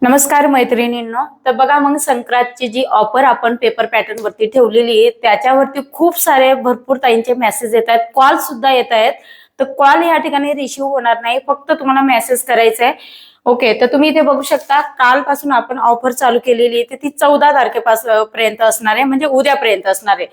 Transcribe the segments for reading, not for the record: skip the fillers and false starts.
नमस्कार मैत्रिणींनो. तर बघा, मग संक्रांतची जी ऑफर आपण पेपर पॅटर्न वरती ठेवलेली आहे त्याच्यावरती खूप सारे भरपूर ताईंचे मेसेज येत आहेत, कॉल सुद्धा येत आहेत. तर कॉल या ठिकाणी रिसीव्ह होणार नाही, फक्त तुम्हाला मेसेज करायचा आहे. ओके, तर तुम्ही इथे बघू शकता कालपासून आपण ऑफर चालू केलेली आहे. ती 14 तारखेपासून पर्यंत असणार आहे, म्हणजे उद्यापर्यंत असणार आहे.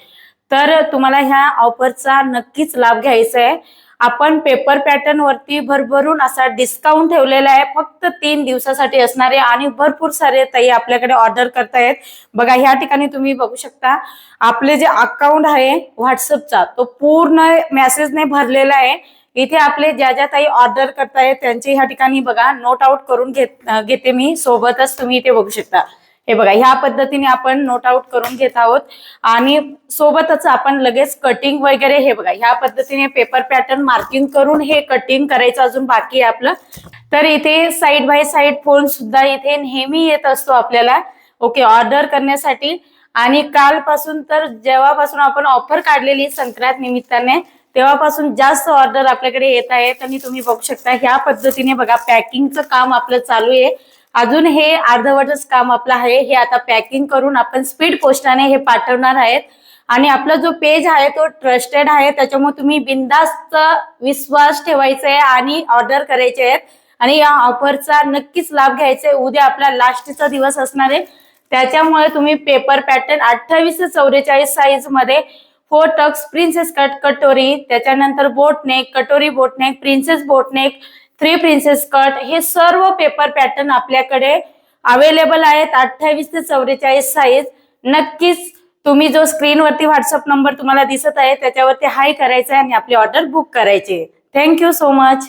तर तुम्हाला ह्या ऑफरचा नक्कीच लाभ घ्यायचा आहे. आपण पेपर पॅटर्न वरती भरभरून असा डिस्काउंट ठेवलेला आहे, फक्त 3 दिवसासाठी असणार आहे आणि भरपूर सारे ताई आपल्याकडे ऑर्डर करतायत. बघा, ह्या ठिकाणी तुम्ही बघू शकता आपले जे अकाउंट आहे व्हॉट्सअपचा तो पूर्ण मेसेजने भरलेला आहे. इथे आपले ज्या ज्या ताई ऑर्डर करतायत त्यांचे ह्या ठिकाणी बघा नोट आउट करून घेते मी सोबतच. तुम्ही इथे बघू शकता, हे बघा ह्या पद्धतीने आपण नोट आउट करून घेत आहोत आणि सोबतच आपण लगेच कटिंग वगैरे हे बघा ह्या पद्धतीने पेपर पॅटर्न मार्किंग करून हे कटिंग करायचं अजून बाकी आहे आपलं. तर इथे साइड बाय साइड फोन सुद्धा इथे नेहमी येत असतो आपल्याला, ओके, ऑर्डर करण्यासाठी. आणि कालपासून तर जेव्हापासून आपण ऑफर काढलेली संक्रांत निमित्ताने तेव्हापासून जास्त ऑर्डर आपल्याकडे येत आहेत. आणि तुम्ही बघू शकता ह्या पद्धतीने बघा पॅकिंगचं काम आपलं चालू आहे. अजून हे अर्धवटच काम आपलं आहे. हे आता पॅकिंग करून आपण स्पीड पोस्टाने हे पाठवणार आहेत. आणि आपला जो पेज आहे तो ट्रस्टेड आहे, त्याच्यामुळे तुम्ही बिनधास्त विश्वास ठेवायचा आहे आणि ऑर्डर करायचे आहेत. आणि या ऑफरचा नक्कीच लाभ घ्यायचा आहे. उद्या आपला लास्टचा दिवस असणार आहे, त्याच्यामुळे तुम्ही पेपर पॅटर्न 28 ते 44 साईज मध्ये 4 टक्स प्रिन्सेस कट कटोरी, त्याच्यानंतर बोटनेक, कटोरी boatneck, princess boatneck, 3 princess cut, हे सर्व पेपर पॅटर्न आपल्याकडे अवेलेबल आहेत 28 ते 44 साईज. नक्कीच तुम्ही जो स्क्रीनवरती व्हॉट्सअप नंबर तुम्हाला दिसत आहे त्याच्यावरती हाय करायचा आहे आणि आपली ऑर्डर बुक करायची. Thank you so much.